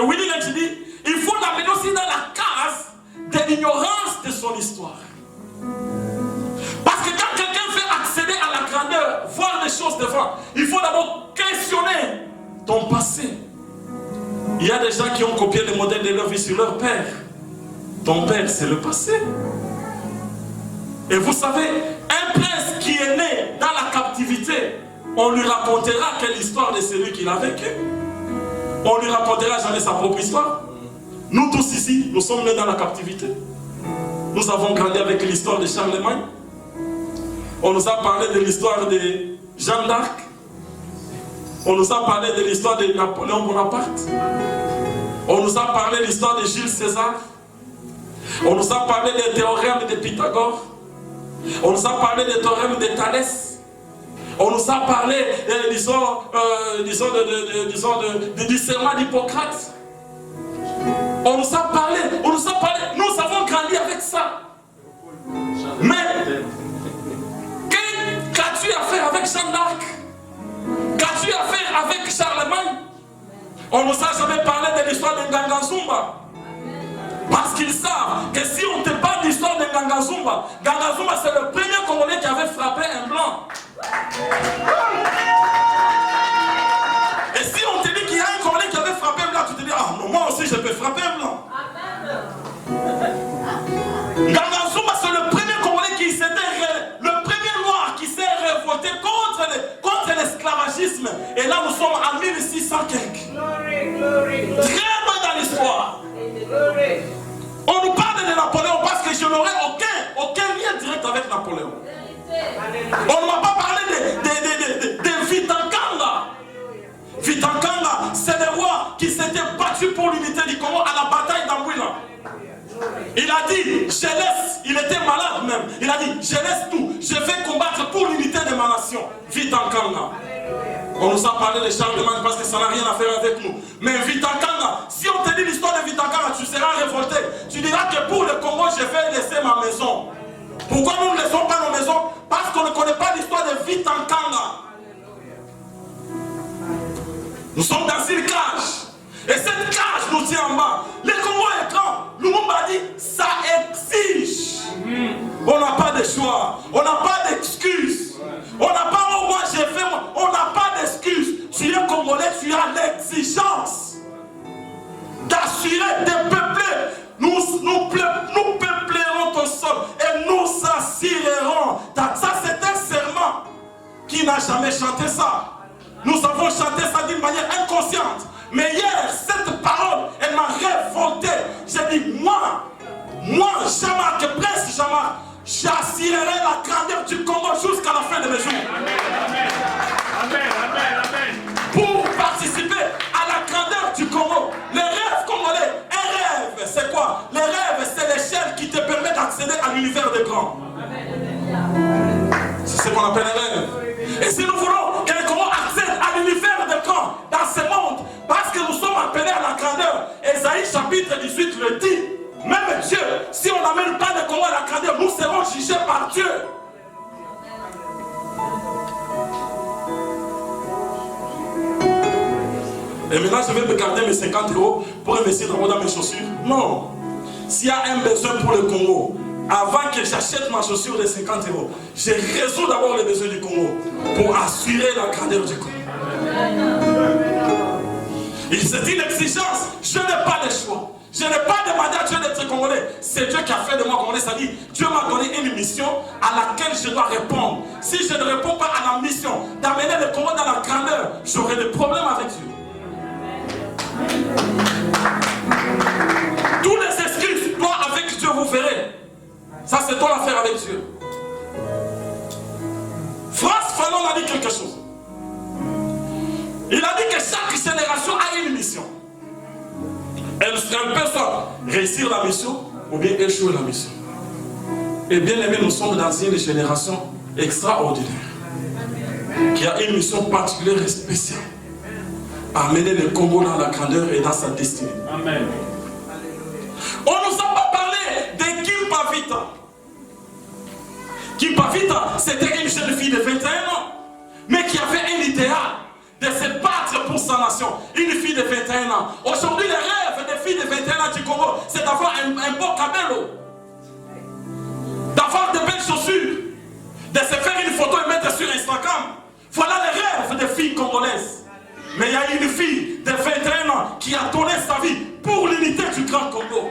Willy Lynch dit, il faut l'amener aussi dans la case de l'ignorance de son histoire. Parce que quand quelqu'un fait accéder à la grandeur, voir les choses devant, il faut d'abord questionner ton passé. Il y a des gens qui ont copié le modèle de leur vie sur leur père. Ton père, c'est le passé. Et vous savez, un prince qui est né dans la captivité, on lui racontera quelle histoire de celui qu'il a vécu. On lui racontera jamais sa propre histoire. Nous tous ici, nous sommes nés dans la captivité. Nous avons grandi avec l'histoire de Charlemagne. On nous a parlé de l'histoire de Jeanne d'Arc. On nous a parlé de l'histoire de Napoléon Bonaparte. On nous a parlé de l'histoire de Jules César. On nous a parlé des théorèmes de Pythagore. On nous a parlé des théorèmes de Thalès. On nous a parlé, du serment d'Hippocrate. On nous a parlé, nous avons grandi avec ça. Mais, qu'as-tu à faire avec Jeanne d'Arc? Qu'as-tu à faire avec Charlemagne? On ne nous a jamais parlé de l'histoire de Nganga Zumba. Parce qu'ils savent que si on te parle de l'histoire de Nganga Zumba, c'est le premier Congolais qui avait frappé un blanc. Et si on te dit qu'il y a un Congolais qui avait frappé un blanc, tu te dis, ah non, moi aussi je peux frapper un blanc. Nganga Zumba, c'est le premier Congolais qui le premier noir qui s'est révolté contre l'esclavagisme. Et là, nous sommes en 1615. Très loin dans l'histoire. On nous parle de Napoléon parce que je n'aurai aucun lien direct avec Napoléon. On ne m'a pas parlé de Vitankanga. Vitankanga, c'est le roi qui s'était battu pour l'unité du Congo à la bataille d'Ambuila. Il a dit, je laisse, il était malade même. Il a dit, je laisse tout, je vais combattre pour l'unité de ma nation. Vitankanga. On nous a parlé de Charlemagne parce que ça n'a rien à faire avec nous. Mais Vitankanga, si on te dit l'histoire de Vitankanga, tu seras révolté. Tu diras que pour le Congo, je vais laisser ma maison. Pourquoi nous ne laissons pas nos maisons? Parce qu'on ne connaît pas l'histoire de Vitankanga. Nous sommes dans une cage. Et cette cage nous tient en bas. Le Congo est grand. Lumumba a dit, ça exige. On n'a pas de choix. On n'a pas d'excuses. On n'a pas, oh moi j'ai fait, on n'a pas d'excuses. Tu es Congolais, tu as l'exigence d'assurer, de peupler. Nous peuplerons ton sol et nous assurerons. Ça c'est un serment. Qui n'a jamais chanté ça? Nous avons chanté ça d'une manière inconsciente. Mais hier, cette parole, elle m'a révolté. J'ai dit, moi, Jamarck, Prince Jamarck, j'assurerai la grandeur du Congo jusqu'à la fin de mes jours. Amen, amen, amen. Pour participer à la grandeur du Congo. Les rêves congolais, un rêve, c'est quoi? Les rêves, c'est l'échelle qui te permet d'accéder à l'univers des grands. C'est ce qu'on appelle les rêves. Et si nous voulons que le Congo accède à l'univers des grands dans ce monde, parce que nous sommes appelés à la grandeur, Ésaïe chapitre 18 le dit, même Dieu, si on n'amène pas le Congo à la grandeur, nous serons jugés par Dieu. Et maintenant je vais me garder mes 50 € pour investir dans mes chaussures. Non. S'il y a un besoin pour le Congo, avant que j'achète ma chaussure de 50 €, je résous d'abord les besoins du Congo pour assurer la grandeur du Congo. C'est une exigence. Je n'ai pas de choix. Je n'ai pas demandé à Dieu d'être Congolais. C'est Dieu qui a fait de moi Congolais. Ça dit, Dieu m'a donné une mission à laquelle je dois répondre. Si je ne réponds pas à la mission d'amener le Congo dans la grandeur, j'aurai des problèmes avec Dieu. Tous les excuses, toi avec Dieu, vous verrez. Ça, c'est ton affaire avec Dieu. France Fanon a dit quelque chose. Il a dit que chaque génération a une mission. Elle peut soit réussir la mission ou bien échouer la mission. Et bien aimé, nous sommes dans une génération extraordinaire qui a une mission particulière et spéciale à amener le Congo dans la grandeur et dans sa destinée. Amen. On ne nous a pas parlé de Kimpa Vita. Kimpa Vita, c'était une jeune fille de 21 ans, mais qui avait un idéal de se battre pour sa nation. Une fille de 21 ans. Aujourd'hui, les Congo, c'est d'avoir un beau cabello, d'avoir de belles chaussures, de se faire une photo et mettre sur Instagram. Voilà les rêves des filles congolaises. Mais il y a une fille de 21 ans qui a donné sa vie pour l'unité du Grand Congo.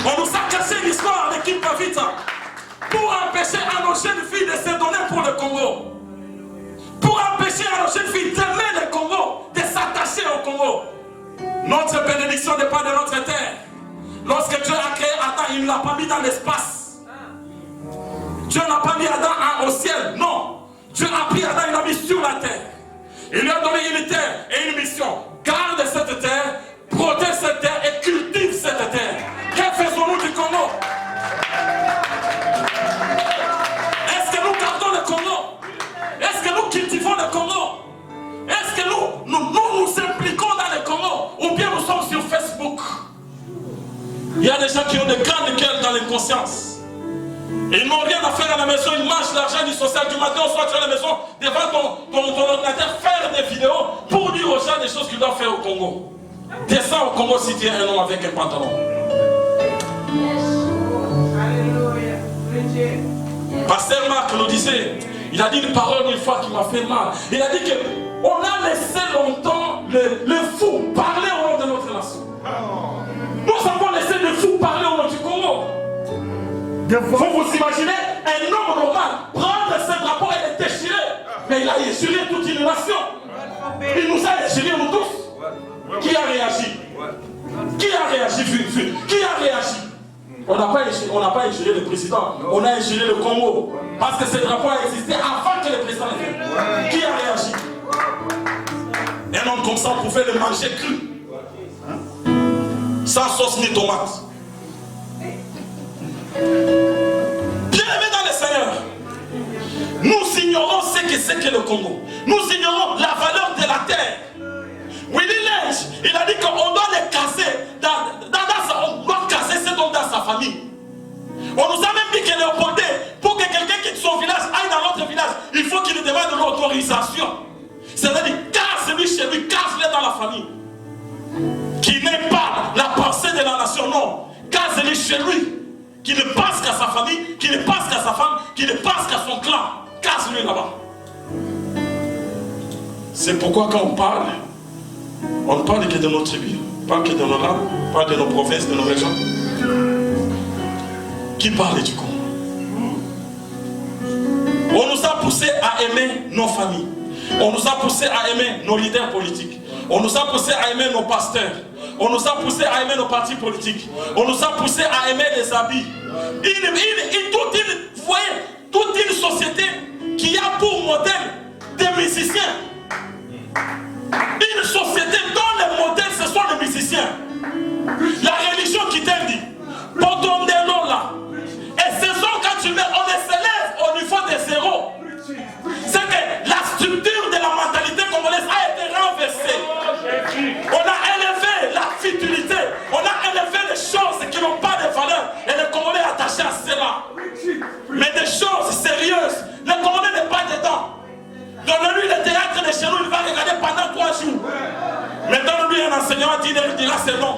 On nous a caché l'histoire de Kim Kavita pour empêcher à nos jeunes filles de se donner pour le Congo. Pour empêcher à nos jeunes filles d'aimer le Congo, de s'attacher au Congo. Notre bénédiction n'est pas de notre terre. Lorsque Dieu a créé Adam, il ne l'a pas mis dans l'espace. Dieu n'a pas mis Adam au ciel, non. Dieu a pris Adam, il l'a mis sur la terre. Il lui a donné une terre et une mission. Garde cette terre, protège cette terre et cultive cette terre. Que faisons-nous du Congo? Est-ce que nous gardons le Congo? Est-ce que nous cultivons le Congo? Est-ce que nous impliquons dans le Congo? Ou bien nous sommes sur Facebook? Il y a des gens qui ont de grandes cœurs dans l'inconscience. Ils n'ont rien à faire à la maison, ils mangent l'argent du social du matin au soir à la maison, devant ton ordinateur, faire des vidéos pour dire aux gens des choses qu'ils doivent faire au Congo. Descends au Congo si tu es un homme avec un pantalon. Pasteur Marc nous disait, il a dit une parole une fois qui m'a fait mal. Il a dit qu'on a laissé longtemps le fou parler au nom de notre nation. Nous avons laissé le fou parler au nom du Congo. Vous vous imaginez un homme normal prendre ce drapeau et le déchirer. Mais il a déchiré toute une nation. Il nous a déchiré nous tous. Qui a réagi? Qui a réagi? Qui a réagi? On n'a pas échiré le président, on a échiré le Congo. Parce que ce drapeau a existé avant que le président ne vienne. Qui a réagi? Un homme comme ça, on pouvait le manger cru. Sans sauce ni tomate. Bien-aimés dans le Seigneur, nous ignorons ce que c'est que le Congo. Nous ignorons la valeur de la terre. Willy Lynch, il a dit qu'on doit les caser, on doit caser cet homme dans sa famille. On nous a même dit que Léopoldé, pour que quelqu'un quitte son village aille dans l'autre village, il faut qu'il demande l'autorisation. C'est-à-dire, casse-lui chez lui, casse-le dans la famille. Qui n'est pas la pensée de la nation, non. Casse-lui chez lui. Qui ne pense qu'à sa famille, qui ne pense qu'à sa femme, qui ne pense qu'à son clan. Casse-lui là-bas. C'est pourquoi quand on ne parle que de nos tribus, pas que de nos langues, pas de nos provinces, de nos régions. Qui parle du Congo? On nous a poussé à aimer nos familles. On nous a poussé à aimer nos leaders politiques. On nous a poussé à aimer nos pasteurs. On nous a poussé à aimer nos partis politiques. On nous a poussé à aimer les habits. Toute une société qui a pour modèle des musiciens. Une société dont les modèles ce sont les musiciens. La religion qui t'indique, Potondelo là. Et ce sont quand tu mets, on les élève au niveau des zéros. C'est que la structure de la mentalité congolaise a été renversée. On a élevé la futilité, on a élevé les choses qui n'ont pas de valeur. Et le Congolais est attaché à cela. Mais des choses sérieuses, le Congolais n'est pas dedans. Donne-lui le théâtre de chez nous, il va regarder pendant 3 jours. Mais donne-lui un enseignant, il dira c'est bon.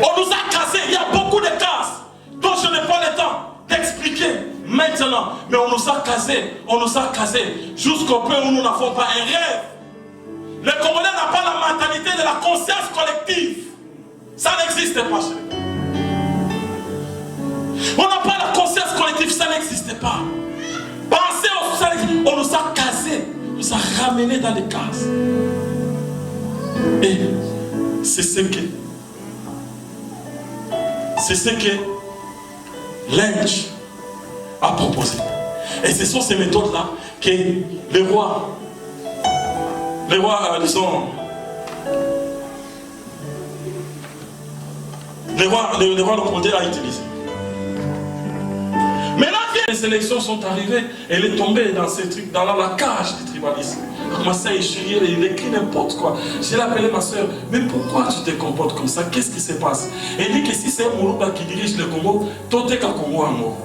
On nous a cassés, il y a beaucoup de cases dont je n'ai pas le temps d'expliquer maintenant. Mais on nous a cassés jusqu'au point où nous n'avons pas un rêve. Le Congolais n'a pas la mentalité de la conscience collective. Ça n'existe pas chez nous. On n'a pas la conscience collective, ça n'existe pas. Pensez au socialisme, on nous a cassés, on nous a ramenés dans les cases. Et c'est ce que Lynch a proposé. Et ce sont ces méthodes-là que les rois, disons, les rois de Condé a utilisé. Maintenant, les élections sont arrivées, elle est tombée dans ces trucs, dans la cage du tribalisme. Elle a commencé à échouer, il écrit n'importe quoi. J'ai appelé ma soeur, mais pourquoi tu te comportes comme ça? Qu'est-ce qui se passe? Elle dit que si c'est Mourouba qui dirige le Congo, tout est qu'à Congo à mort.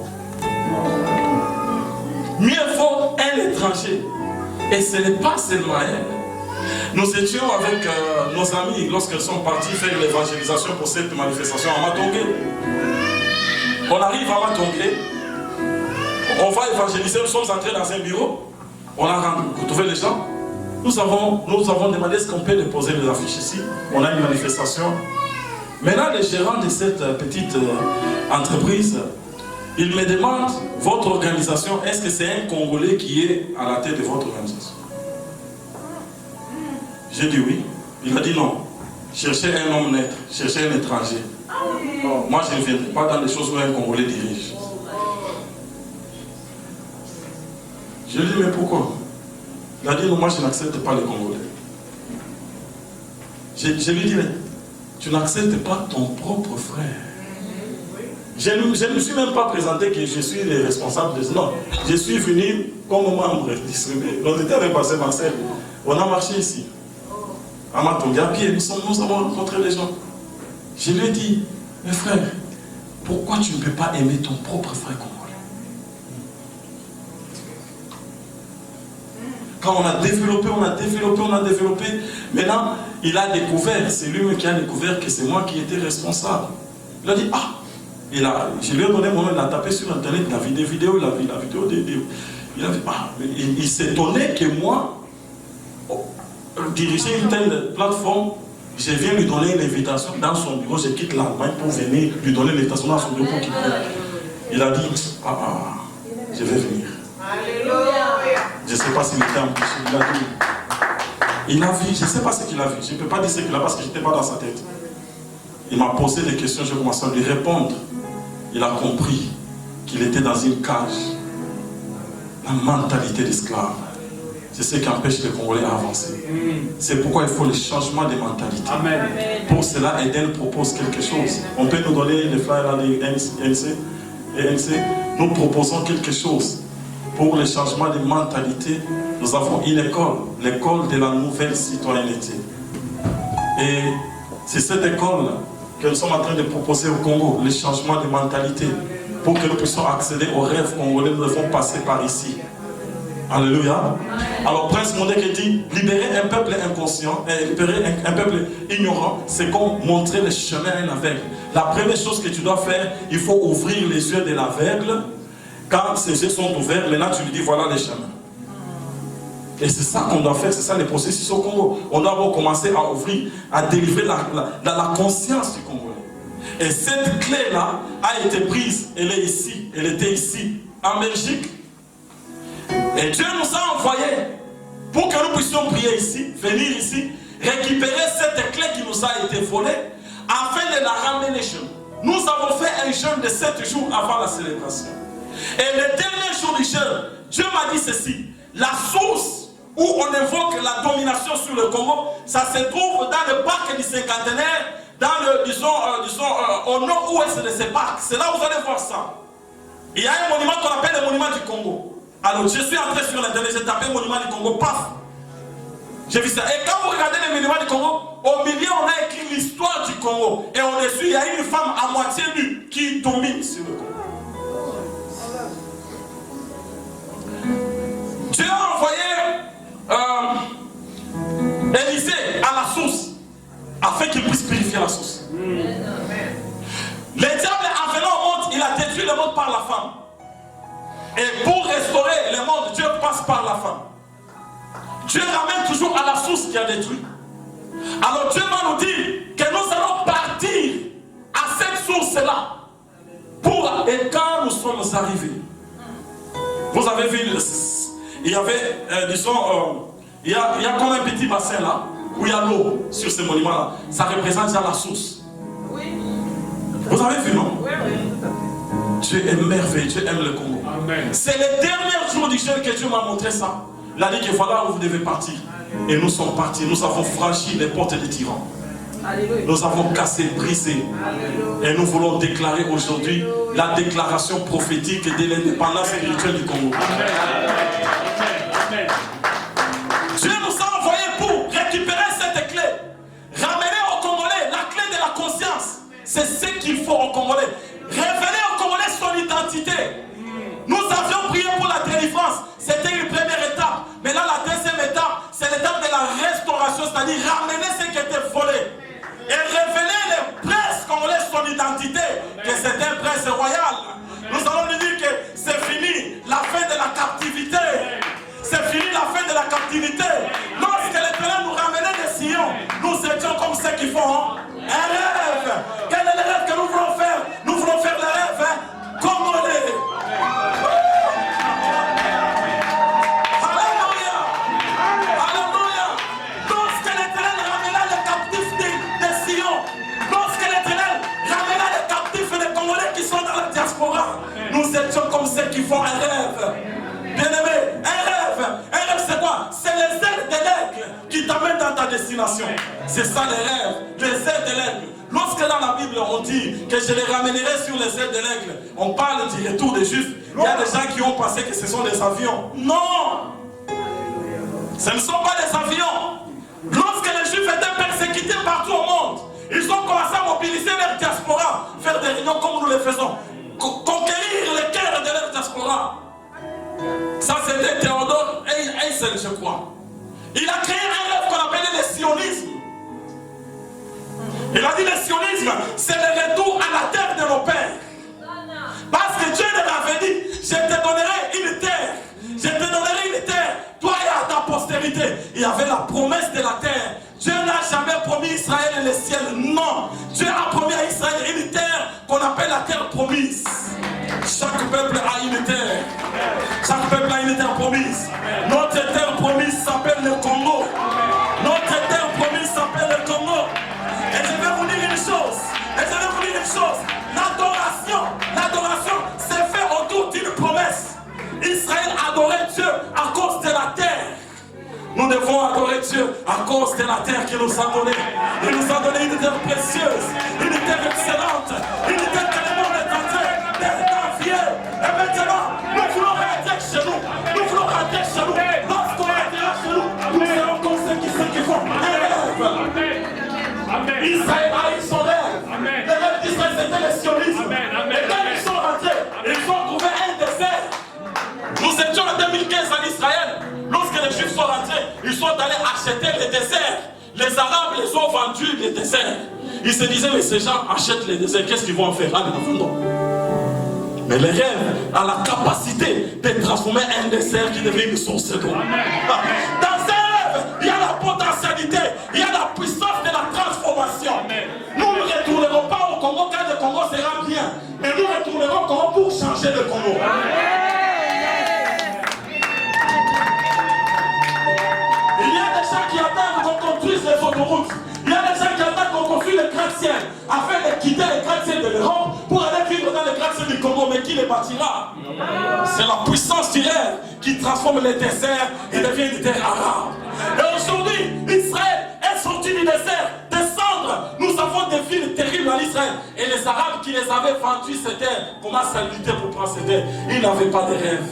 Mieux vaut un étranger Et ce n'est pas seulement elle. Nous étions avec nos amis lorsqu'ils sont partis faire l'évangélisation pour cette manifestation à Matongé. On arrive à Matongé, on va évangéliser, nous sommes entrés dans un bureau, on a retrouvé les gens. Nous avons demandé est-ce qu'on peut déposer les affiches ici. On a une manifestation. Maintenant, les gérants de cette petite entreprise, ils me demandent, votre organisation, est-ce que c'est un Congolais qui est à la tête de votre organisation? J'ai dit oui. Il a dit non. Cherchez un homme net, cherchez un étranger. Moi, je ne viendrai pas dans les choses où un Congolais dirige. Je lui ai dit, mais pourquoi? Il a dit, non, moi, je n'accepte pas les Congolais. Je lui ai dit, mais tu n'acceptes pas ton propre frère. Je ne me suis même pas présenté que je suis le responsable de ça. Non, je suis venu comme membre distribué. On était avec Pasteur Marcel. On a marché ici. À Matongé, à pied, nous avons rencontré les gens. Je lui ai dit, mes frères, pourquoi tu ne peux pas aimer ton propre frère congolais? Quand on a développé, maintenant, il a découvert, c'est lui qui a découvert que c'est moi qui étais responsable. Il a dit, ah, je lui ai donné mon nom, il a tapé sur internet, il a vu des vidéos, il a vu la vidéo il a vu, ah, il s'étonnait que moi, diriger une telle plateforme, je viens lui donner une invitation dans son bureau, je quitte l'Allemagne pour venir lui donner l'invitation dans son bureau pour qu'il vienne. Il a dit, je vais venir. Je ne sais pas s'il était empêché, il a vu, je ne sais pas ce qu'il a vu, je ne peux pas dire ce qu'il a parce que je n'étais pas dans sa tête. Il m'a posé des questions, je commençais à lui répondre. Il a compris qu'il était dans une cage. La mentalité d'esclave. C'est ce qui empêche les Congolais à avancer. C'est pourquoi il faut le changement de mentalité. Amen. Pour cela, Eden propose quelque chose. On peut nous donner les flyers de NC. Nous proposons quelque chose. Pour le changement de mentalité, nous avons une école, l'école de la nouvelle citoyenneté. Et c'est cette école que nous sommes en train de proposer au Congo, le changement de mentalité. Pour que nous puissions accéder aux rêves congolais, nous devons passer par ici. Alléluia. Alors Prince Mondeke dit, libérer un peuple inconscient, libérer un peuple ignorant, c'est comme montrer le chemin à un aveugle. La première chose que tu dois faire, il faut ouvrir les yeux de l'aveugle. Quand ses yeux sont ouverts, maintenant tu lui dis, voilà les chemins. Et c'est ça qu'on doit faire, c'est ça les processus au Congo. On doit commencer à ouvrir, à délivrer la conscience du Congolais. Et cette clé-là a été prise, elle est ici, elle était ici, en Belgique. Et Dieu nous a envoyés pour que nous puissions prier ici, venir ici, récupérer cette clé qui nous a été volée, afin de la ramener chez nous. Nous avons fait un jeûne de 7 jours avant la célébration. Et le dernier jour du jeûne, Dieu m'a dit ceci, la source où on évoque la domination sur le Congo, ça se trouve dans le parc du cinquantenaire, dans le, au nord-ouest de ce parc. C'est là où vous allez voir ça. Il y a un monument qu'on appelle le monument du Congo. Alors je suis entré sur l'internet, j'ai tapé monument du Congo, paf. J'ai vu ça. Et quand vous regardez le monument du Congo, au milieu on a écrit l'histoire du Congo. Et au-dessus, il y a une femme à moitié nue qui domine sur le Congo. Dieu a envoyé Élisée à la source afin qu'il puisse purifier la source. Le diable, en venant au monde, il a détruit le monde par la femme. Et pour restaurer le monde, Dieu passe par la femme. Dieu ramène toujours à la source qui a détruit. Alors Dieu va nous dire que nous allons partir à cette source-là. Et quand nous sommes arrivés, vous avez vu, il y avait, il y a comme un petit bassin là, où il y a l'eau sur ce monument-là. Ça représente déjà la source. Oui. Vous avez vu, non? Oui, oui. Dieu est merveilleux, Dieu aime le Congo. C'est le dernier jour du jeûne que Dieu m'a montré ça. Il a dit que voilà où vous devez partir. Et nous sommes partis, nous avons franchi les portes des tyrans. Alléluia. Nous avons cassé, brisé. Alléluia. Et nous voulons déclarer aujourd'hui la déclaration prophétique de l'indépendance spirituelle du Congo. Amen. Amen. Dieu nous a envoyés pour récupérer cette clé. Ramener aux Congolais la clé de la conscience. C'est ce qu'il faut aux Congolais. Révéler aux Congolais son identité. Nous avions prié pour la délivrance. C'était une première étape. Mais là, la deuxième c'est-à-dire ramener ce qui était volé. Et révéler les princes congolais son identité, que c'était un prince royal. Nous allons lui dire que c'est fini la fin de la captivité. C'est fini la fin de la captivité. Lorsque l'Éternel nous ramenait de Sion, nous étions comme ceux qui font un rêve. Quel est le rêve que nous voulons faire? Nous voulons faire le rêve congolais. Alléluia. Alléluia. Lorsque l'Éternel ramena les captifs de Sion, lorsque l'Éternel ramena les captifs et les Congolais qui sont dans la diaspora, nous étions comme ceux qui font un rêve. Bien-aimé, un rêve c'est quoi? C'est les ailes de l'aigle qui t'amènent dans ta destination. C'est ça les rêves, les ailes de l'aigle. Lorsque dans la Bible on dit que je les ramènerai sur les ailes de l'aigle, on parle du retour des Juifs. Il y a des gens qui ont pensé que ce sont des avions. Non! Ce ne sont pas des avions. Lorsque les Juifs étaient persécutés partout au monde, ils ont commencé à mobiliser leur diaspora, faire des réunions comme nous les faisons, conquérir le cœur de leur diaspora. Ça c'était Théodore Herzl, je crois. Il a créé un rêve qu'on appelait le sionisme. Il a dit le sionisme, c'est le retour à la terre de nos pères. Parce que Dieu leur avait dit, je te donnerai une terre. Je te donnerai une terre, toi et à ta postérité. Il y avait la promesse de la terre. Dieu n'a jamais promis Israël et le ciel. Non. Dieu a promis à Israël une terre qu'on appelle la terre promise. Chaque peuple a une terre. Chaque peuple a une terre promise. Notre terre promise s'appelle le Congo. Notre terre promise s'appelle le Congo. Et je vais vous dire une chose. L'adoration s'est faite autour d'une promesse. Israël adorait Dieu à cause de la terre. Nous devons adorer Dieu à cause de la terre qu'il nous a donnée. Il nous a donné une terre précieuse, une terre excellente, une terre que le monde est en train d'envier. Et maintenant, nous voulons rentrer chez nous. Nous voulons rentrer chez nous. Lorsqu'on rentrera chez nous, nous serons comme ceux qui font un rêve. Israël a eu son rêve. Le rêve d'Israël, c'était le sionisme. Et quand ils sont rentrés, ils ont trouvé un désert. Nous étions en 2015 en Israël. Lorsque les Juifs sont rentrés, ils sont allés acheter les déserts. Les Arabes les ont vendus les déserts. Ils se disaient, mais ces gens achètent les déserts, qu'est-ce qu'ils vont en faire? Ah, mais les rêves a la capacité de transformer un désert qui devient une source d'eau. Dans un rêve, il y a la potentialité, il y a la puissance de la transformation. Nous ne retournerons pas au Congo quand le Congo sera bien, mais nous retournerons au Congo pour changer le Congo. Il y a des gens qui attendent qu'on construise les autoroutes. Il y a des gens qui attendent qu'on construise les gratte-ciel afin de quitter les gratte-ciel de l'Europe pour aller vivre dans les gratte-ciel du Congo. Mais qui les bâtira? C'est la puissance du rêve qui transforme les déserts et devient des terres arabes. Et aujourd'hui, Israël est sorti du désert, descendre. Nous avons des villes terribles en Israël. Et les Arabes qui les avaient vendus ces terres commencent à lutter pour prendre ces terres. Ils n'avaient pas de rêve.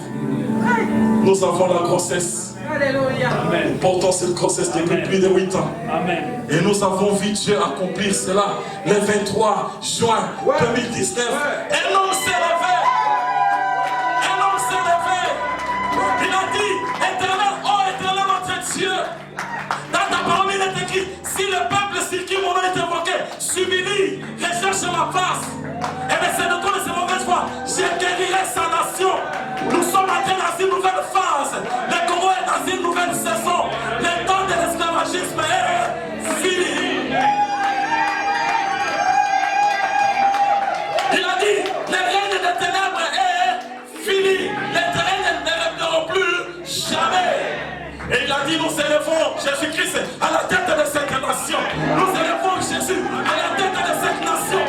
Nous avons la grossesse. Alléluia. Nous portons cette grossesse depuis plus de 8 ans. Amen. Et nous avons vu Dieu accomplir cela le 23 juin 2019. Un homme s'est levé. Un homme s'est levé. Il a dit, Éternel, oh Éternel notre Dieu. Dans ta parole, il est écrit, si le peuple sur qui mon nom est évoqué s'humilie, recherche ma face, et bien c'est de toi de ces mauvaises voies, je guérirai sa nation. Nous sommes entrés dans une nouvelle phase. Le Congo est dans une nouvelle saison. Le temps de l'esclavagisme est fini. Il a dit, le règne des ténèbres est fini. Les ténèbres ne reviendront plus jamais. Et il a dit, nous élevons Jésus-Christ à la tête de cette nation. Nous élevons Jésus à la tête de cette nation.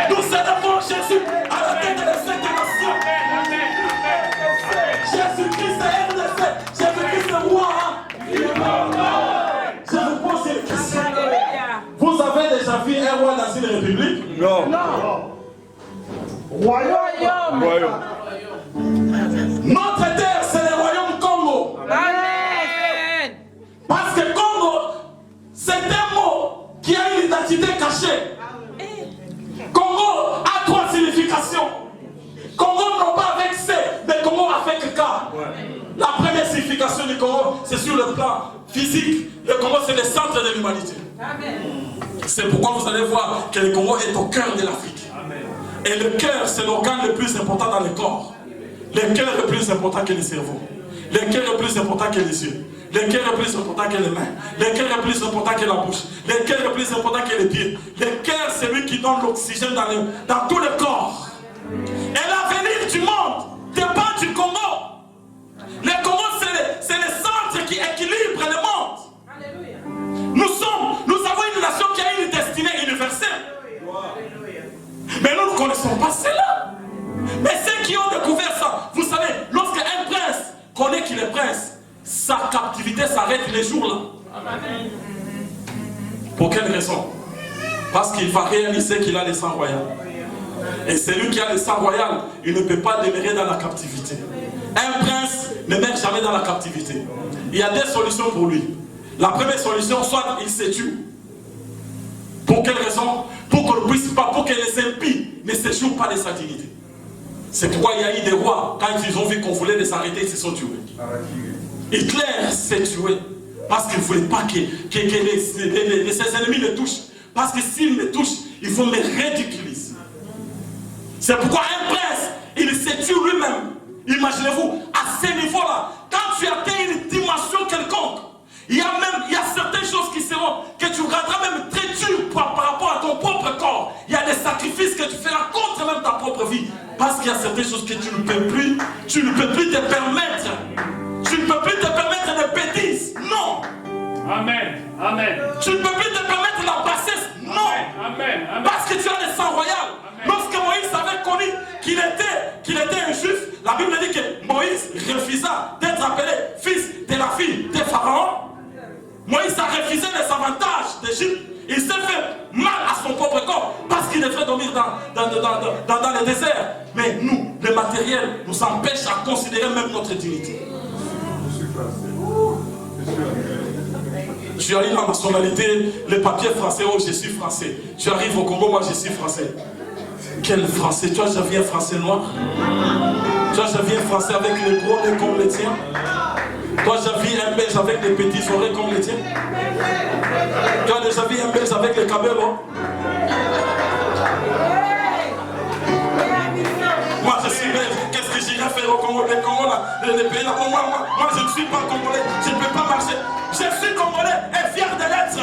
Nous élevons Jésus à la tête de cette nation. Jésus-Christ est RDC. Jésus-Christ est roi. Je vous pose une question. Vous avez déjà vu un roi dans une république? Non. Royaume. Notre terre, c'est le royaume Congo. Amen. Parce que Congo, c'est un mot qui a une identité cachée. Congo a 3 significations. Congo non pas avec C, mais Congo avec K. La première signification du Congo, c'est sur le plan physique, Le Congo, c'est le centre de l'humanité. C'est pourquoi vous allez voir que le Congo est au cœur de l'Afrique. Et le cœur, c'est l'organe le plus important dans le corps. Le cœur est plus important que le cerveau. Le cœur est plus important que les yeux. Le cœur est plus important que les mains. Le cœur est plus important que la bouche. Le cœur est plus important que les pieds. Le cœur, c'est lui qui donne l'oxygène dans tout le corps. Et l'avenir du monde dépend du Congo. Le Congo, c'est le centre qui équilibre le monde. Nous avons une nation qui a une destinée universelle. Mais nous ne connaissons pas cela. Mais ceux qui ont découvert ça, vous savez, lorsque un prince connaît qu'il est prince, sa captivité s'arrête les jours là. Pour quelle raison? Parce qu'il va réaliser qu'il a le sang royal. Et celui qui a le sang royal, il ne peut pas demeurer dans la captivité. Un prince ne meurt jamais dans la captivité. Il y a deux solutions pour lui. La première solution, soit il se tue. Pour quelle raison? Pour qu'on ne puisse pas, pour que les impies ne s'échouent pas de sa dignité. C'est pourquoi il y a eu des rois, quand ils ont vu qu'on voulait les arrêter, ils se sont tués. Hitler s'est tué parce qu'il ne voulait pas que ses ennemis le touchent. Parce que s'ils le touchent, ils vont le ridiculiser. C'est pourquoi un prince, il se tue lui-même. Imaginez-vous, à ce niveau-là, quand tu atteins une dimension quelconque, il y a certaines choses qui seront, que tu regarderas même très dur par rapport à ton propre corps. Il y a des sacrifices que tu feras contre même ta propre vie. Parce qu'il y a certaines choses que tu ne peux plus te permettre. Tu ne peux plus te permettre de bêtises. Non. Amen. Amen. Tu ne peux plus te permettre la bassesse. Non. Amen. Amen. Parce que tu as le sang royal. Amen. Lorsque Moïse avait connu qu'il était un juif, la Bible dit que Moïse refusa d'être appelé fils de la fille de Pharaon. Moïse a refusé les avantages d'Égypte. Il s'est fait mal à son propre corps parce qu'il devrait dormir dans le désert. Mais nous, le matériel nous empêche à considérer même notre dignité. Tu arrives à la nationalité, les papiers français, oh je suis français. Tu arrives au Congo, moi je suis français. Quel français? Tu as déjà vu un français noir? Tu as déjà vu un français avec les gros nez comme les tiens? Toi, j'ai vu un belge avec des petits oreilles comme les tiens. Tu as déjà vu un belge avec les cabellos? Moi, je suis belge. Qu'est-ce que j'irai faire au Congo? Les Congo, là, les pays là. Moi, je ne suis pas congolais. Je ne peux pas marcher. Je suis congolais et fier de l'être.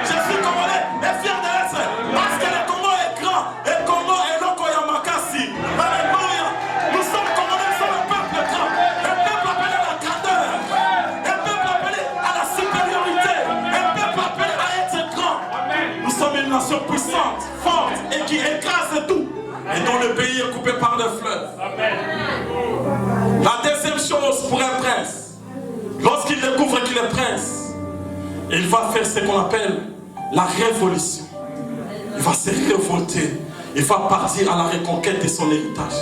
Je suis congolais et fier de l'être. Parce que le Congo est grand. Et le Congo est loco Yamakasi. Alléluia. Nous sommes congolais, nous sommes un peuple grand. Un peuple appelé à la grandeur. Un peuple appelé à la supériorité. Un peuple appelé à être grand. Nous sommes une nation puissante, forte et qui écrase tout. Et dont le pays est coupé par le fleuve. La deuxième chose pour un prince, lorsqu'il découvre qu'il est prince, il va faire ce qu'on appelle la révolution. Il va se révolter. Il va partir à la reconquête de son héritage.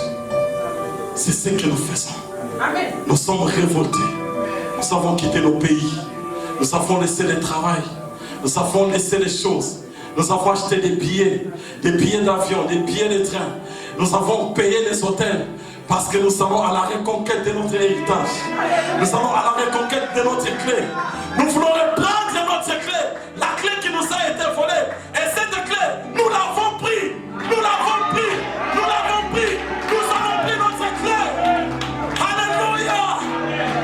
C'est ce que nous faisons. Nous sommes révoltés. Nous avons quitté nos pays. Nous avons laissé le travail. Nous avons laissé les choses. Nous avons acheté des billets d'avion, des billets de train. Nous avons payé les hôtels parce que nous allons à la reconquête de notre héritage. Nous allons à la reconquête de notre clé. Nous voulons reprendre notre clé, la clé qui nous a été volée. Et cette clé, nous l'avons pris. Nous l'avons pris. Nous l'avons pris. Nous avons pris notre clé. Alléluia.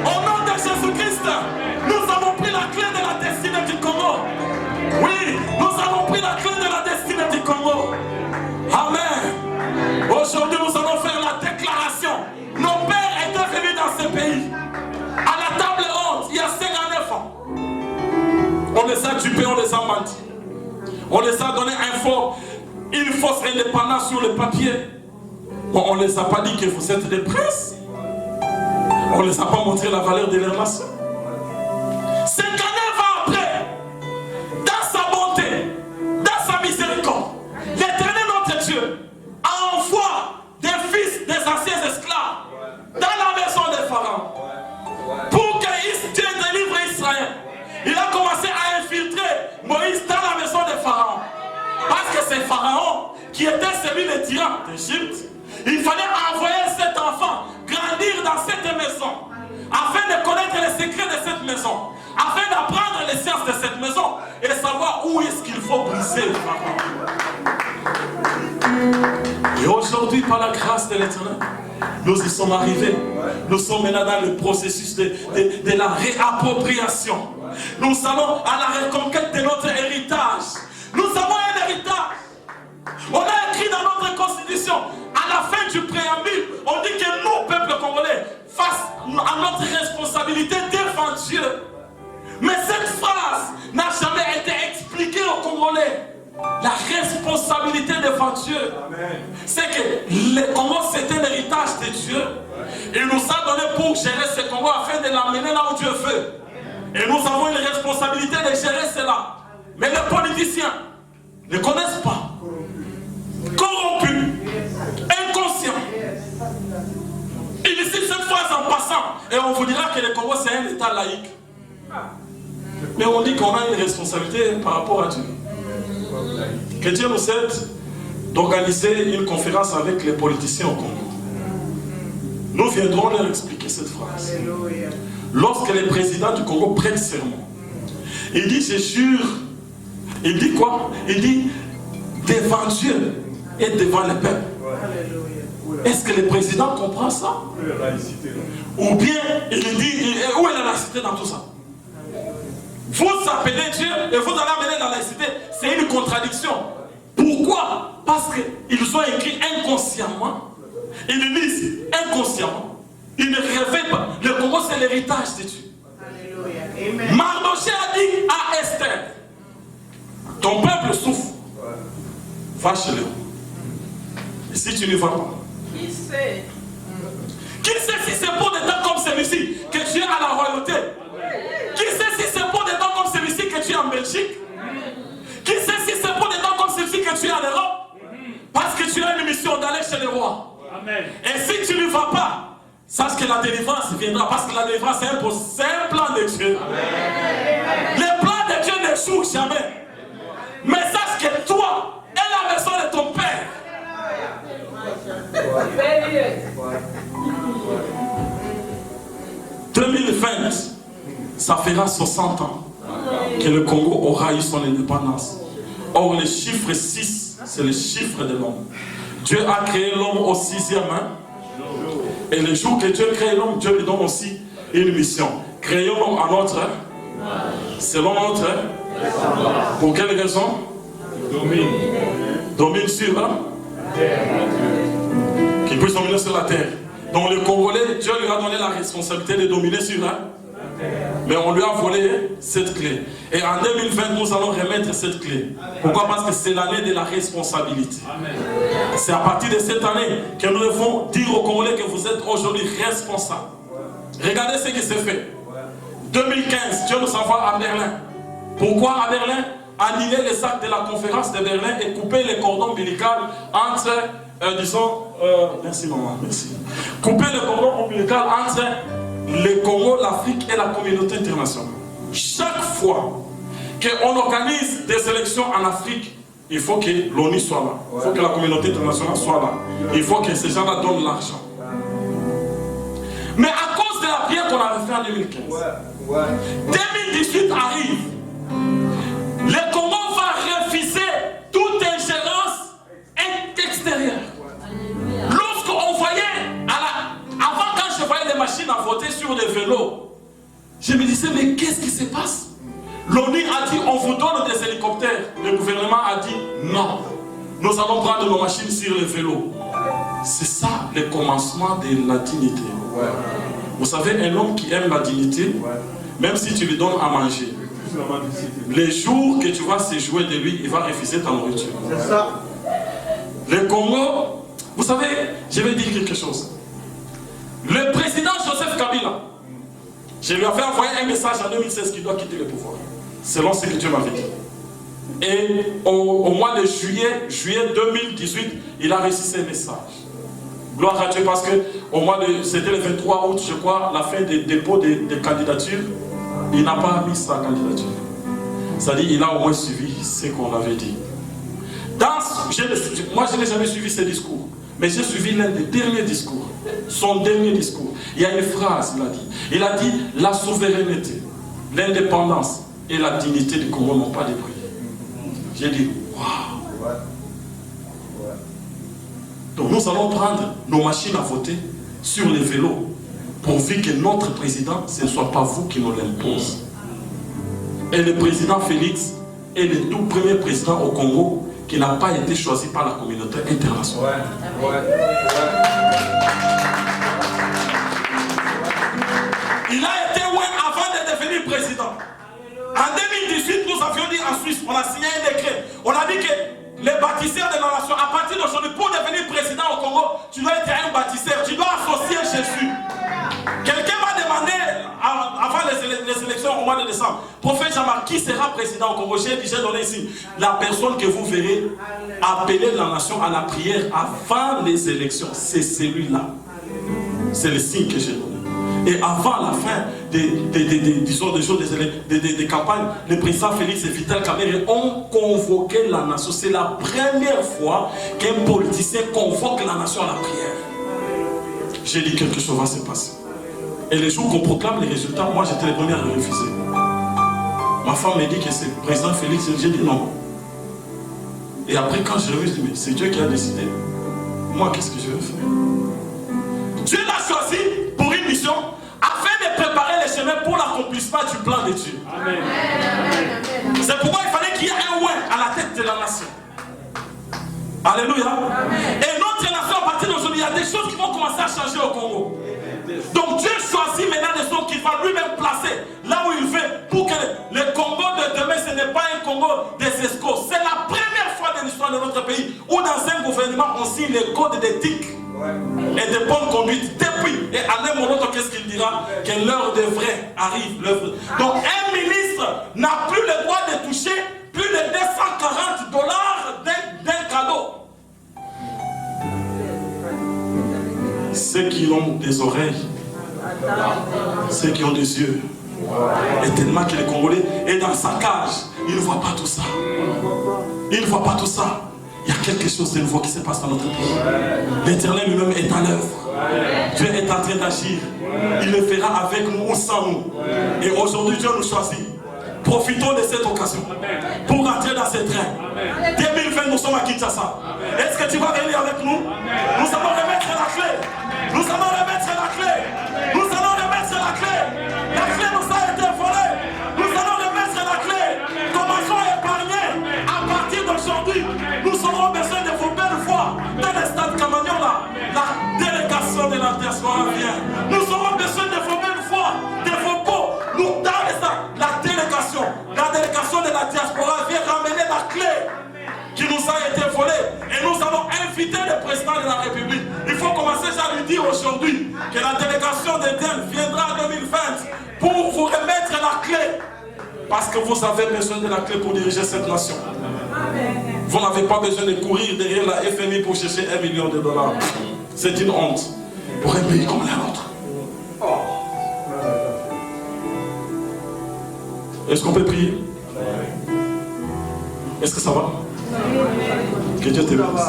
Au nom de Jésus-Christ, nous avons pris la clé de la destinée du Congo. Oui, nous avons pris la clé de la destinée du Congo. Amen. Aujourd'hui, nous allons faire la déclaration. Nos pères étaient venus dans ce pays. À la table haute, il y a 59 ans. On les a dupés, on les a menti. On les a donné une fausse indépendance sur le papier. Bon, on ne les a pas dit que vous êtes des princes. On ne les a pas montré la valeur de leur nation. 59 ans après, dans sa bonté, dans sa miséricorde, l'Éternel notre Dieu envoie des fils des anciens esclaves dans la maison de Pharaon pour que Dieu délivre Israël. Il a commencé à infiltrer Moïse dans la maison de Pharaon. Parce que c'est Pharaon qui était celui le tyran d'Égypte. Il fallait envoyer cet enfant grandir dans cette maison afin de connaître les secrets de cette maison, afin d'apprendre les sciences de cette maison et savoir où est-ce qu'il faut briser le fardeau. Et aujourd'hui, par la grâce de l'Éternel, nous y sommes arrivés. Nous sommes maintenant dans le processus de la réappropriation. Nous allons à la reconquête de notre héritage. Nous avons un héritage. On a écrit dans notre constitution, à la fin du préambule, on dit que nous, peuple congolais, face à notre responsabilité devant Dieu. Mais cette phrase n'a jamais été expliquée aux Congolais. La responsabilité devant Dieu, c'est que le Congo, c'est un héritage de Dieu. Il nous a donné pour gérer ce Congo afin de l'amener là où Dieu veut. Et nous avons une responsabilité de gérer cela. Mais les politiciens ne connaissent pas. Corrompus, inconscients. Il dit cette phrase en passant et on vous dira que le Congo c'est un État laïque. Mais on dit qu'on a une responsabilité par rapport à Dieu. Que Dieu nous aide d'organiser une conférence avec les politiciens au Congo. Nous viendrons leur expliquer cette phrase. Lorsque le président du Congo prête serment, il dit je jure. Il dit quoi? Il dit devant Dieu et devant le peuple. Est-ce que le président comprend ça? Ou bien il dit où est la laïcité dans tout ça? Vous appelez Dieu et vous allez amener la laïcité. C'est une contradiction. Pourquoi? Parce qu'ils ont écrit inconsciemment. Ils lisent inconsciemment. Ils ne révèlent pas. Le Congo, c'est l'héritage de Dieu. Mardoché a dit à Esther, ton peuple souffre. Va chez lui. Et si tu ne vas pas, Qui sait? qui sait si c'est pour des temps comme celui-ci que tu es à la royauté? Qui sait si c'est pour des temps comme celui-ci que tu es en Belgique? Qui sait si c'est pour des temps comme celui-ci que tu es en Europe? Parce que tu as une mission d'aller chez le roi. Amen. Et si tu ne vas pas, sache que la délivrance viendra. Parce que la délivrance c'est un plan de Dieu. Amen. Le plan de Dieu n'échoue jamais. Mais sache que toi et la maison de ton père, 2020, ça fera 60 ans que le Congo aura eu son indépendance. Or, le chiffre 6, c'est le chiffre de l'homme. Dieu a créé l'homme au 6e. Et le jour que Dieu crée l'homme, Dieu lui donne aussi une mission. Créons l'homme à notre, selon notre. Pour quelle raison? Domine sur la terre. Qu'il puisse dominer sur la terre. Donc le Congolais, Dieu lui a donné la responsabilité de dominer sur la terre. Mais on lui a volé cette clé. Et en 2020, nous allons remettre cette clé. Pourquoi? Parce que c'est l'année de la responsabilité. C'est à partir de cette année que nous devons dire aux Congolais que vous êtes aujourd'hui responsables. Regardez ce qui s'est fait. 2015, Dieu nous envoie à Berlin. Pourquoi à Berlin? Annuler les actes de la conférence de Berlin et couper les cordons ombilicaux entre, merci maman, merci. Couper le cordon ombilical entre le Congo, l'Afrique et la communauté internationale. Chaque fois qu'on organise des élections en Afrique, il faut que l'ONU soit là. Il faut que la communauté internationale soit là. Il faut que ces gens-là donnent l'argent. Mais à cause de la prière qu'on avait fait en 2015, 2018 arrive. Le Congo va refuser toute ingérence extérieure. Lorsqu'on voyait, avant quand je voyais les machines à voter sur les vélos, je me disais, mais qu'est-ce qui se passe? L'ONU a dit, on vous donne des hélicoptères. Le gouvernement a dit, non. Nous allons prendre nos machines sur les vélos. C'est ça le commencement de la dignité. Vous savez, un homme qui aime la dignité, même si tu lui donnes à manger, les jours que tu vas se jouer de lui, il va refuser ta nourriture. C'est ça. Le Congo, vous savez, je vais dire quelque chose. Le président Joseph Kabila, je lui avais envoyé un message en 2016 qu'il doit quitter le pouvoir, selon ce que Dieu m'avait dit. Et au mois de juillet 2018, il a reçu ce message. Gloire à Dieu, parce que c'était le 23 août, je crois, la fin des dépôts des candidatures. Il n'a pas mis sa candidature. C'est-à-dire qu'il a au moins suivi ce qu'on avait dit. Moi, je n'ai jamais suivi ses discours. Mais j'ai suivi l'un des derniers discours. Son dernier discours. Il y a une phrase, il a dit. Il a dit, la souveraineté l'indépendance et la dignité du Congo n'ont pas de prix. J'ai dit, waouh! Donc nous allons prendre nos machines à voter sur les vélos, pourvu que notre président, ce ne soit pas vous qui nous l'impose. Et le président Félix est le tout premier président au Congo qui n'a pas été choisi par la communauté internationale. Il a été avant de devenir président. En 2018, nous avions dit en Suisse, on a signé un décret. On a dit que les bâtisseurs de la nation, à partir d'aujourd'hui, pour devenir président au Congo, tu dois être un bâtisseur, tu dois associer Jésus. Quelqu'un m'a demandé, avant les élections au mois de décembre, prophète Jean-Marc, qui sera président au Congo? J'ai donné ici la personne que vous verrez appeler la nation à la prière avant les élections. C'est celui-là. C'est le signe que j'ai donné. Et avant la fin des campagnes, le président Félix et Vital Kamerhe ont convoqué la nation. C'est la première fois qu'un politicien convoque la nation à la prière. J'ai dit quelque chose va se passer. Et le jour qu'on proclame les résultats, moi j'étais le premier à le refuser. Ma femme me dit que c'est le président Félix. J'ai dit non. Et après quand je refuse, mais c'est Dieu qui a décidé. Moi qu'est-ce que je vais faire? Dieu l'a choisi pour une mission afin de préparer les chemins pour l'accomplissement du plan de Dieu. Amen. C'est pourquoi il fallait qu'il y ait un ouin à la tête de la nation. Alléluia. Amen. Et notre nation, à partir d'aujourd'hui, il y a des choses qui vont commencer à changer au Congo. Donc Dieu choisit maintenant des hommes qu'il va lui-même placer là où il veut pour que le Congo de demain, ce n'est pas un Congo des escrocs. C'est la première fois de l'histoire de notre pays où dans un gouvernement on signe les codes d'éthique et de bonne conduite. Depuis, et Alain Moloto, qu'est-ce qu'il dira? Que l'heure de vrai arrive. Donc un ministre n'a plus le droit de toucher plus de $240 d'un cadeau. Ceux qui ont des oreilles, ceux qui ont des yeux, et tellement que le Congolais est dans sa cage, il ne voit pas tout ça. Il ne voit pas tout ça. Il y a quelque chose de nouveau qui se passe dans notre pays. L'Éternel lui-même est à l'œuvre. Dieu est en train d'agir. Il le fera avec nous ou sans nous. Et aujourd'hui, Dieu nous choisit. Profitons de cette occasion pour rentrer dans ce train. 2020, nous sommes à Kinshasa. Est-ce que tu vas venir avec nous? Nous allons remettre la clé. Nous allons remettre la clé. Nous allons remettre la clé. La clé nous a été volée. Nous allons remettre la clé. Commençons à épargner. À partir d'aujourd'hui, nous aurons besoin de vos belles voix. Dans le stade Camagnon là, la délégation de la diaspora vient. Nous aurons besoin de vos belles voix, de vos beaux. Nous, dans le stade, la délégation de la diaspora vient ramener la clé qui nous a été volée. Et nous allons inviter le président de la République. Il faut commencer à lui dire aujourd'hui que la délégation d'Éden viendra en 2020 pour vous remettre la clé. Parce que vous avez besoin de la clé pour diriger cette nation. Vous n'avez pas besoin de courir derrière la FMI pour chercher $1 million. C'est une honte pour un pays comme le nôtre. Est-ce qu'on peut prier? Est-ce que ça va? Que Dieu te bénisse.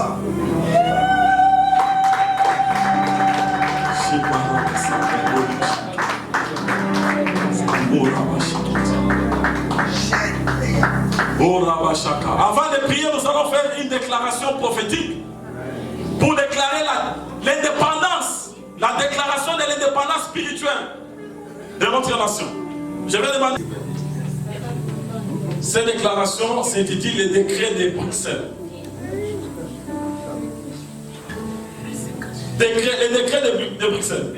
Avant de prier, nous allons faire une déclaration prophétique pour déclarer l'indépendance, la déclaration de l'indépendance spirituelle de notre nation. Je vais demander. Cette déclaration s'intitule le décret de Bruxelles. Le décret de Bruxelles.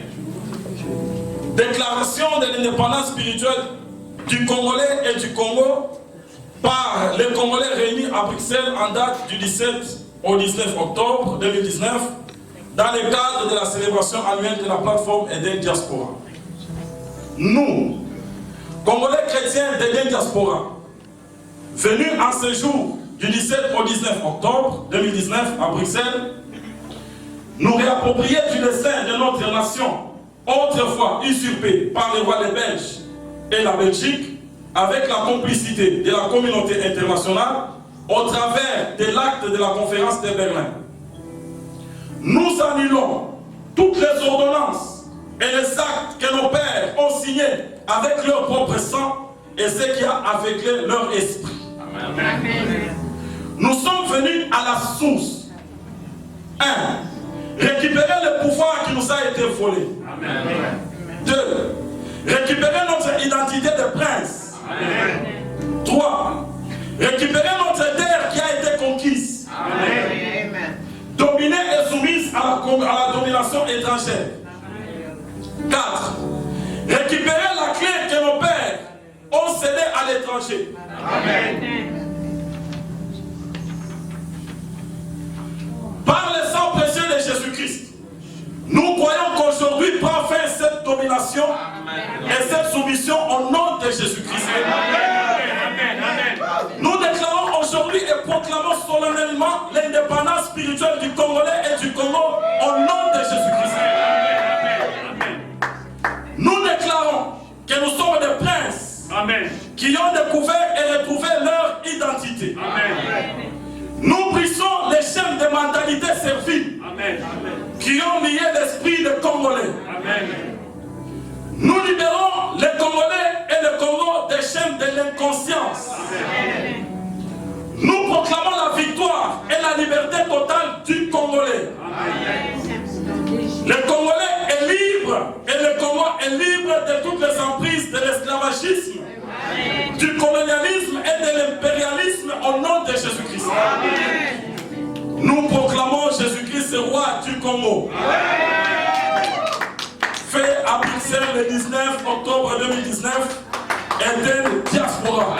Déclaration de l'indépendance spirituelle du Congolais et du Congo par les Congolais réunis à Bruxelles en date du 17 au 19 octobre 2019 dans le cadre de la célébration annuelle de la plateforme Eden Diaspora. Nous, Congolais chrétiens d'Eden Diaspora, venus en ce jour du 17 au 19 octobre 2019 à Bruxelles, nous réapproprier du destin de notre nation, autrefois usurpée par les rois des Belges et la Belgique, avec la complicité de la communauté internationale, au travers de l'acte de la conférence de Berlin. Nous annulons toutes les ordonnances et les actes que nos pères ont signés avec leur propre sang et ce qui a aveuglé leur esprit. Amen. Nous sommes venus à la source. 1. Récupérer le pouvoir qui nous a été volé. Amen. 2. Récupérer notre identité de prince. Amen. 3. Récupérer notre terre qui a été conquise. Amen. Dominée et soumise à la domination étrangère. 4. Récupérer la clé que nos pères ont cédée à l'étranger. Amen. Par le sang précieux de Jésus-Christ, nous croyons qu'aujourd'hui prend fin cette domination et cette soumission au nom de Jésus-Christ. Nous déclarons aujourd'hui et proclamons solennellement l'indépendance spirituelle du Congolais et du Congo au nom de Jésus-Christ. Nous déclarons que nous sommes des princes qui ont découvert et retrouvé leur identité. Nous brisons les chaînes de mentalité servile qui ont lié l'esprit des Congolais. Nous libérons les Congolais et le Congo des chaînes de l'inconscience. Nous proclamons la victoire et la liberté totale du Congolais. Le Congolais est libre et le Congo est libre de toutes les emprises de l'esclavagisme, du colonialisme et de l'impérialisme au nom de Jésus-Christ. Nous proclamons Jésus-Christ roi du Congo. Fait à Bruxelles le 19 octobre 2019, Eden Diaspora.